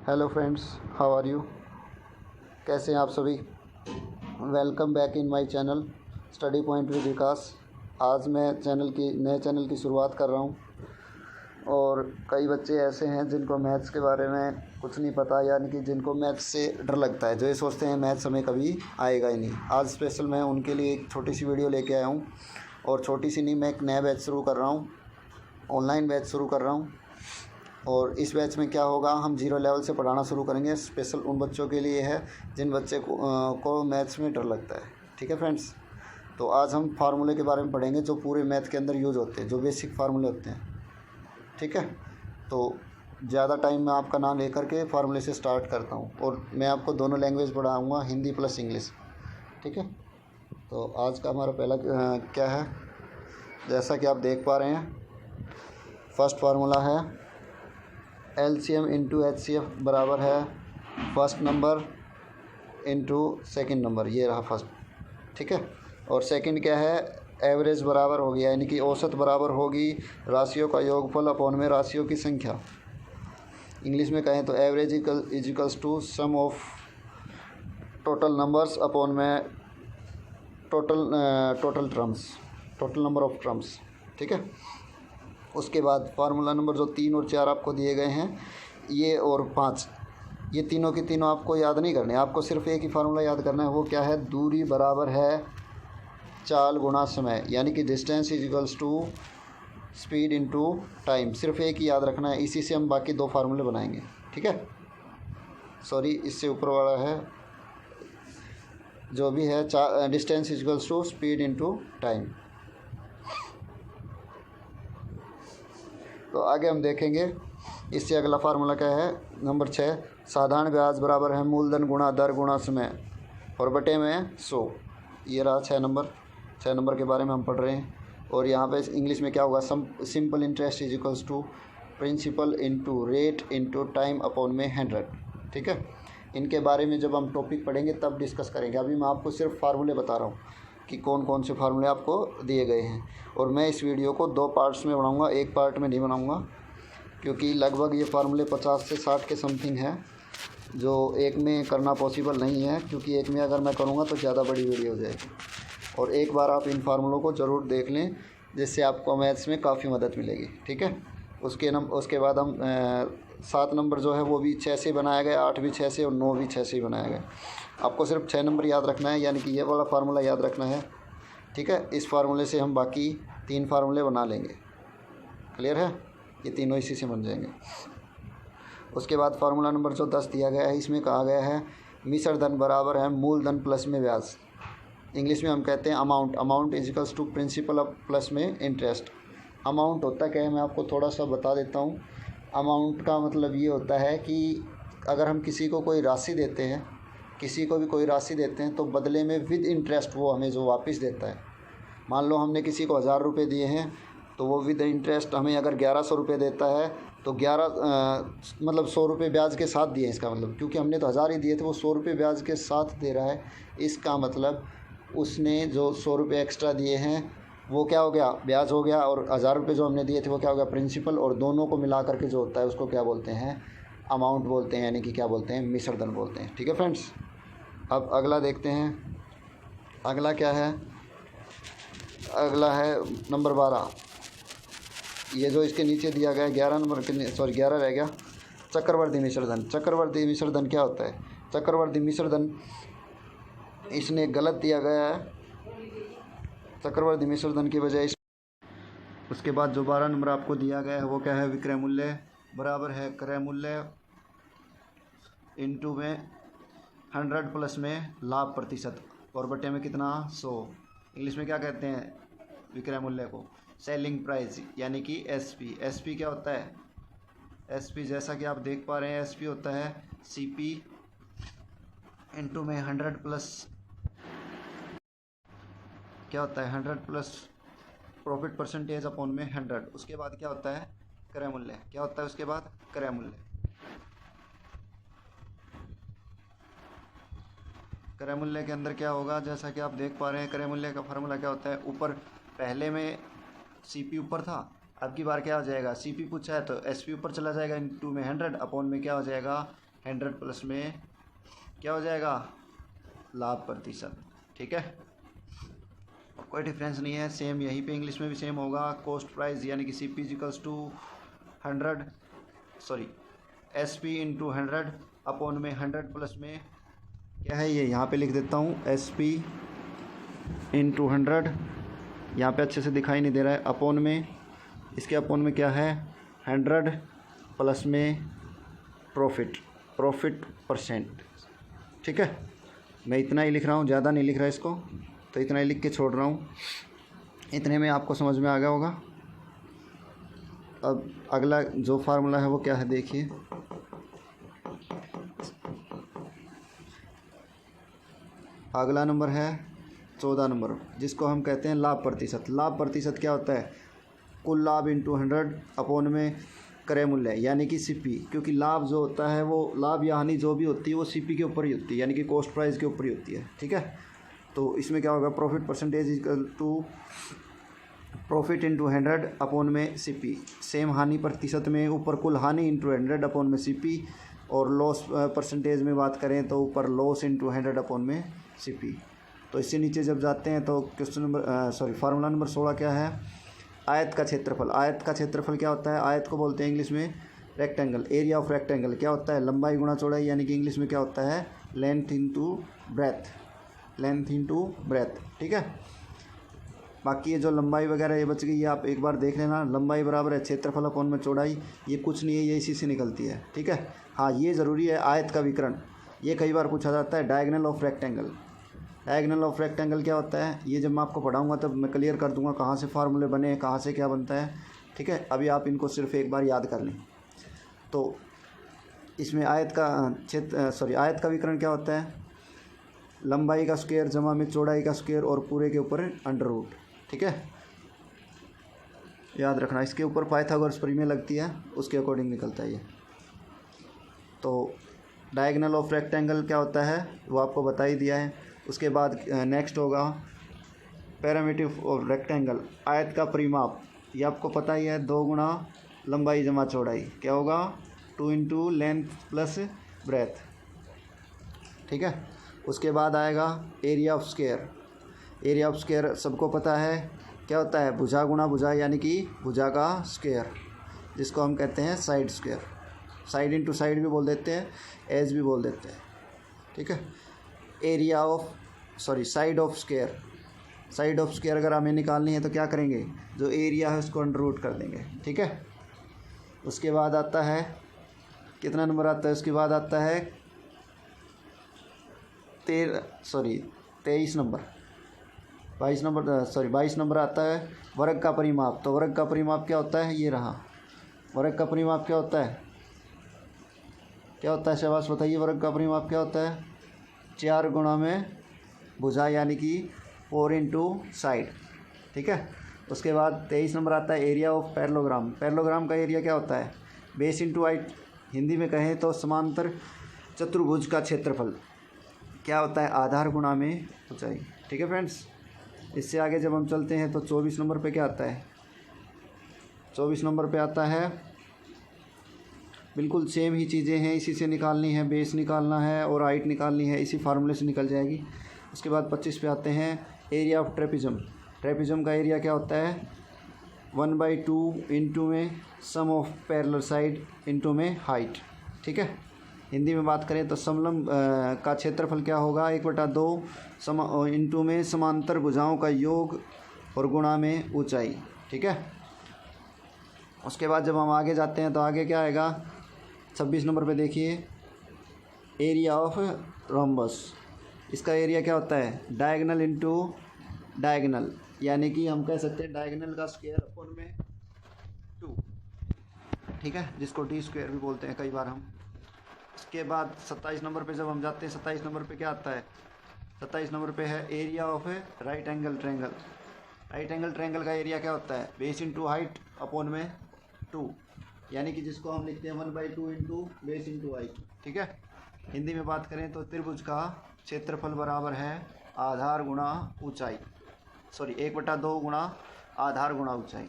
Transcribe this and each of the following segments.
Hello friends, how are you? कैसे हैं आप सभी? Welcome back in my channel study point with Vikas. आज मैं नए चैनल की शुरुआत कर रहा हूं और कई बच्चे ऐसे हैं जिनको मैथ्स के बारे में कुछ नहीं पता, यानी कि जिनको मैथ्स से डर लगता है, जो ये सोचते हैं मैथ्स हमें कभी आएगा ही नहीं। आज स्पेशल मैं उनके लिए एक छोटी सी वीडियो लेके आया हूँ। और छोटी सी नहीं, मैं एक नया बैच शुरू कर रहा हूँ, ऑनलाइन बैच शुरू कर रहा हूँ। और इस बैच में क्या होगा, हम ज़ीरो लेवल से पढ़ाना शुरू करेंगे। स्पेशल उन बच्चों के लिए है जिन बच्चे को मैथ्स में डर लगता है। ठीक है फ्रेंड्स, तो आज हम फार्मूले के बारे में पढ़ेंगे जो पूरे मैथ के अंदर यूज़ होते हैं, जो बेसिक फार्मूले होते हैं। ठीक है, तो ज़्यादा टाइम मैं आपका ना लेकर के फार्मूले से स्टार्ट करता हूँ। और मैं आपको दोनों लैंग्वेज पढ़ाऊँगा, हिंदी प्लस इंग्लिश। ठीक है, तो आज का हमारा पहला क्या है, जैसा कि आप देख पा रहे हैं, फर्स्ट फार्मूला है LCM इंटू HCF बराबर है first number into second number. ये रहा फर्स्ट। ठीक है, और सेकंड क्या है, एवरेज बराबर हो गया, यानी कि औसत बराबर होगी राशियों का योगफल अपॉन में राशियों की संख्या। इंग्लिश में कहें तो average is equals to sum of total numbers upon में टोटल नंबर ऑफ टर्म्स। ठीक है, उसके बाद फार्मूला नंबर जो 3 और 4 आपको दिए गए हैं, ये और 5, ये तीनों के तीनों आपको याद नहीं करने। आपको सिर्फ एक ही फार्मूला याद करना है, वो क्या है, दूरी बराबर है चाल गुणा समय, यानी कि distance is equals to speed into time. सिर्फ एक ही याद रखना है, इसी से हम बाकी 2 फार्मूले बनाएंगे। ठीक है, सॉरी, इससे ऊपर वाला है जो भी है, distance is equals to speed into time. तो आगे हम देखेंगे। इससे अगला फार्मूला क्या है, नंबर 6, साधारण ब्याज बराबर है मूलधन गुणा दर गुणा समय और बटे में 100। ये रहा 6 नंबर के बारे में हम पढ़ रहे हैं। और यहाँ पे इंग्लिश में क्या होगा, simple interest is equals to principal into rate into time upon में 100। ठीक है, इनके बारे में जब हम टॉपिक पढ़ेंगे तब डिस्कस करेंगे। अभी मैं आपको सिर्फ फार्मूले बता रहा हूँ कि कौन कौन से फार्मूले आपको दिए गए हैं। और मैं इस वीडियो को 2 पार्ट्स में बनाऊंगा, एक पार्ट में नहीं बनाऊंगा, क्योंकि लगभग ये फार्मूले 50 से 60 के समथिंग है, जो एक में करना पॉसिबल नहीं है, क्योंकि एक में अगर मैं करूँगा तो ज़्यादा बड़ी वीडियो हो जाएगी। और एक बार आप इन फार्मूलों को ज़रूर देख लें, जिससे आपको मैथ्स में काफ़ी मदद मिलेगी। ठीक है, उसके बाद हम 7 नंबर जो है वो भी 6 से बनाया गया, 8 भी 6 से और 9 भी 6 से ही बनाया गया। आपको सिर्फ 6 नंबर याद रखना है, यानी कि ये वाला फार्मूला याद रखना है। ठीक है, इस फार्मूले से हम बाकी 3 फार्मूले बना लेंगे। क्लियर है, ये तीनों इसी से बन जाएंगे। उसके बाद फार्मूला नंबर जो 10 दिया गया है, इसमें कहा गया है मिश्र धन बराबर है मूलधन प्लस में ब्याज। इंग्लिश में हम कहते हैं amount is equals to principal plus में इंटरेस्ट। अमाउंट होता क्या है, मैं आपको थोड़ा सा बता देता हूँ। अमाउंट का मतलब ये होता है कि अगर हम किसी को कोई राशि देते हैं, किसी को भी कोई राशि देते हैं, तो बदले में विद इंटरेस्ट वो हमें जो वापस देता है। मान लो हमने किसी को 1000 रुपये दिए हैं, तो वो विद इंटरेस्ट हमें अगर 1100 रुपये देता है, तो 100 रुपये ब्याज के साथ दिए। इसका मतलब, क्योंकि हमने तो 1000 ही दिए थे, वो 100 रुपये ब्याज के साथ दे रहा है। इसका मतलब उसने जो 100 रुपये एक्स्ट्रा दिए हैं वो क्या हो गया, ब्याज हो गया, और 1000 रुपये जो हमने दिए थे वो क्या हो गया, प्रिंसिपल। और दोनों को मिला करके जो होता है उसको क्या बोलते हैं, अमाउंट बोलते हैं, यानी कि क्या बोलते हैं, मिश्र धन बोलते हैं। ठीक है फ्रेंड्स, अब अगला देखते हैं। अगला क्या है, अगला है नंबर 12। ये जो इसके नीचे दिया गया 11 रह गया, चक्रवर्ती मिश्र धन। चक्रवर्ती मिश्र धन क्या होता है, चक्रवर्ती मिश्र धन इसने गलत दिया गया है। चक्रवर्ती मिश्र धन की बजाय उसके बाद जो 12 नंबर आपको दिया गया है वो क्या है, विक्रय मूल्य बराबर है क्रय मूल्य इंटू में 100 प्लस में लाभ प्रतिशत और बटे में कितना, 100। इंग्लिश में क्या कहते हैं विक्रय मूल्य को, सेलिंग प्राइस, यानी कि एसपी क्या होता है, एसपी जैसा कि आप देख पा रहे हैं, एसपी होता है सीपी इंटू में 100 प्लस क्या होता है, 100 प्लस प्रॉफिट परसेंटेज अपॉन में 100। उसके बाद क्या होता है, क्रय मूल्य। क्या होता है उसके बाद, क्रय मूल्य। क्रय मूल्य के अंदर क्या होगा, जैसा कि आप देख पा रहे हैं, क्रय मूल्य का फार्मूला क्या होता है, ऊपर पहले में सीपी ऊपर था, अब की बार क्या हो जाएगा, सीपी पूछा है तो एसपी ऊपर चला जाएगा, इंटू में 100 अपॉन में क्या हो जाएगा, 100 प्लस में क्या हो जाएगा, लाभ प्रतिशत। ठीक है, कोई डिफरेंस नहीं है, सेम यहीं पे इंग्लिश में भी सेम होगा। कॉस्ट प्राइस यानी कि CP equals to 100 sorry SP into 100 upon में 100 प्लस में क्या है, ये यहाँ पे लिख देता हूँ SP इंटू 100, यहाँ पे अच्छे से दिखाई नहीं दे रहा है, अपॉन में, इसके अपॉन में क्या है 100 प्लस में प्रॉफिट परसेंट। ठीक है, मैं इतना ही लिख रहा हूँ, ज़्यादा नहीं लिख रहा इसको, तो इतना ही लिख के छोड़ रहा हूँ। इतने में आपको समझ में आ गया होगा। अब अगला जो फार्मूला है वो क्या है देखिए, अगला नंबर है 14 नंबर, जिसको हम कहते हैं लाभ प्रतिशत। लाभ प्रतिशत क्या होता है, कुल लाभ इंटू 100 अपॉन में क्रय मूल्य यानी कि CP, क्योंकि लाभ जो होता है वो लाभ या हानि जो भी होती है वो CP के ऊपर ही होती है, यानी कि कॉस्ट प्राइस के ऊपर ही होती है। ठीक है, तो इसमें क्या होगा, profit percentage equal to profit into 100 upon में CP। सेम हानि प्रतिशत में ऊपर कुल हानि इंटू 100 अपॉन में CP, और लॉस परसेंटेज में बात करें तो ऊपर लॉस इंटू 100 अपॉन में CP। तो इससे नीचे जब जाते हैं तो क्वेश्चन नंबर फार्मूला नंबर 16 क्या है, आयत का क्षेत्रफल। आयत का क्षेत्रफल क्या होता है, आयत को बोलते हैं इंग्लिश में रेक्टेंगल। एरिया ऑफ रेक्टेंगल क्या होता है, लंबाई गुणा चौड़ाई, यानी कि इंग्लिश में क्या होता है length into breadth, length into breadth. ठीक है, बाकी ये जो लंबाई वगैरह ये बच गई, ये आप एक बार देख लेना। लंबाई बराबर है क्षेत्रफल अपॉन में चौड़ाई, ये कुछ नहीं है, ये इसी से निकलती है। ठीक है, हाँ ये ज़रूरी है, आयत का विकर्ण ये कई बार पूछा जाता है। Diagonal of rectangle, diagonal of rectangle क्या होता है, ये जब मैं आपको पढ़ाऊंगा तब मैं क्लियर कर दूंगा कहाँ से फार्मूले बने हैं, कहाँ से क्या बनता है। ठीक है, अभी आप इनको सिर्फ एक बार याद कर लें। तो इसमें आयत का आयत का विकर्ण क्या होता है, लंबाई का स्क्वायर जमा में चौड़ाई का स्क्वायर और पूरे के ऊपर अंडर रूट। ठीक है, याद रखना, इसके ऊपर पाइथागोरस प्रमेय लगती है, उसके अकॉर्डिंग निकलता है ये। तो डायगोनल ऑफ रेक्टेंगल क्या होता है वो आपको बता ही दिया है। उसके बाद नेक्स्ट होगा पैरामीटर ऑफ रेक्टेंगल, आयत का परिमाप, ये आपको पता ही है, 2 गुना लंबाई जमा चौड़ाई क्या होगा, 2 इंटू लेंथ प्लस ब्रेथ। ठीक है, उसके बाद आएगा area of square. Area of square सबको पता है क्या होता है, भुजा गुणा भुजा, यानी कि भुजा का स्क्वायर, जिसको हम कहते हैं side square. Side into side भी बोल देते हैं, एज भी बोल देते हैं। ठीक है, area of side of square, side of square अगर हमें निकालनी है तो क्या करेंगे, जो एरिया है उसको अंडर रूट कर देंगे। ठीक है, उसके बाद आता है कितना नंबर आता है, उसके बाद आता है 22 नंबर आता है वर्ग का परिमाप। तो वर्ग का परिमाप क्या होता है, ये रहा। वर्ग का परिमाप क्या होता है, शाबाश बताइए, वर्ग का परिमाप क्या होता है, 4 गुणा में भुजा यानी कि 4 इंटू साइड। ठीक है, उसके बाद 23 नंबर आता है एरिया ऑफ पैरेललोग्राम। पैरेललोग्राम का एरिया क्या होता है, बेस इंटू हाइट, हिंदी में कहें तो समांतर चतुर्भुज का क्षेत्रफल क्या होता है, आधार गुणा में ऊंचाई। ठीक है फ्रेंड्स, इससे आगे जब हम चलते हैं तो 24 नंबर पे क्या आता है, 24 नंबर पे आता है, बिल्कुल सेम ही चीज़ें हैं, इसी से निकालनी है, बेस निकालना है और हाइट निकालनी है, इसी फार्मूले से निकल जाएगी। उसके बाद 25 पे आते हैं एरिया ऑफ ट्रेपिज्म। ट्रेपिज्म का एरिया क्या होता है, 1/2 इंटू में सम ऑफ पैरेलल साइड इंटू में हाइट। ठीक है, हिंदी में बात करें तो समलंब का क्षेत्रफल क्या होगा, 1/2 इंटू में समांतर भुजाओं का योग और गुणा में ऊंचाई। ठीक है, उसके बाद जब हम आगे जाते हैं तो आगे क्या आएगा, 26 नंबर पे देखिए एरिया ऑफ रोम्बस। इसका एरिया क्या होता है, डायगोनल इंटू डायगोनल, यानी कि हम कह सकते हैं डायगोनल का स्क्वायर अपॉन में 2। ठीक है, जिसको डी स्क्वायर भी बोलते हैं कई बार हम। उसके बाद 27 नंबर पे जब हम जाते हैं, 27 नंबर पे क्या आता है, 27 नंबर पे है area of right angle triangle. Right angle triangle का एरिया क्या होता है, बेस इंटू हाइट अपॉन में 2, यानी कि जिसको हम लिखते हैं 1/2 इंटू बेस इंटू हाइट। ठीक है, हिंदी में बात करें तो त्रिभुज का क्षेत्रफल बराबर है आधार गुणा ऊंचाई, 1/2 गुणा आधार गुणा ऊंचाई।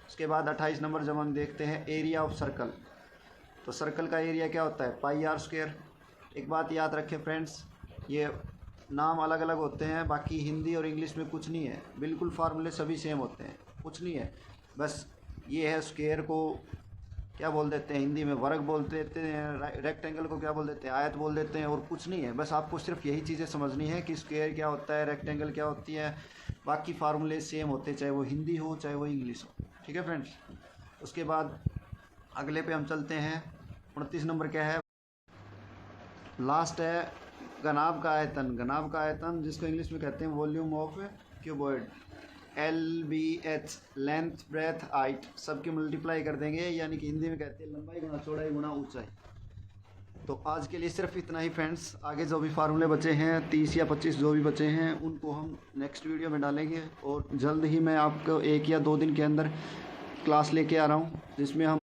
उसके बाद 28 नंबर जब हम देखते हैं एरिया ऑफ सर्कल। तो सर्कल का एरिया क्या होता है पाई आर स्क्वायर। एक बात याद रखें फ्रेंड्स, ये नाम अलग अलग होते हैं, बाकी हिंदी और इंग्लिश में कुछ नहीं है, बिल्कुल फार्मूले सभी सेम होते हैं, कुछ नहीं है। बस ये है स्क्वायर को क्या बोल देते हैं हिंदी में, वर्ग बोल देते हैं, रेक्टेंगल को क्या बोल देते हैं, आयत बोल देते हैं, और कुछ नहीं है। बस आपको सिर्फ यही चीज़ें समझनी है कि स्क्वायर क्या होता है, रेक्टेंगल क्या होती है, बाकी फार्मूले सेम होते हैं, चाहे वो हिंदी हो चाहे वो इंग्लिश हो। ठीक है फ्रेंड्स। उसके बाद अगले पे हम चलते हैं। 29 नंबर क्या है, लास्ट है घनाभ का आयतन। घनाभ का आयतन जिसको इंग्लिश में कहते हैं volume of cuboid. LBH length breadth height सबकी मल्टीप्लाई कर देंगे, यानी कि हिंदी में कहते हैं लंबाई गुणा चौड़ाई गुणा ऊंचाई। तो आज के लिए सिर्फ इतना ही फ्रेंड्स। आगे जो भी फार्मूले बचे हैं 30 या 25 जो भी बचे हैं उनको हम नेक्स्ट वीडियो में डालेंगे, और जल्द ही मैं आपको 1 या 2 दिन के अंदर क्लास लेके आ रहा हूँ जिसमें हम।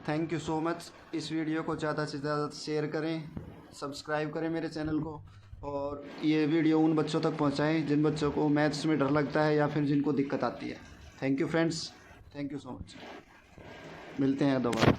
Thank you so much. इस वीडियो को ज़्यादा से ज़्यादा शेयर करें, सब्सक्राइब करें मेरे चैनल को, और ये वीडियो उन बच्चों तक पहुंचाएं जिन बच्चों को मैथ्स में डर लगता है या फिर जिनको दिक्कत आती है। Thank you friends, thank you so much. मिलते हैं दोबारा।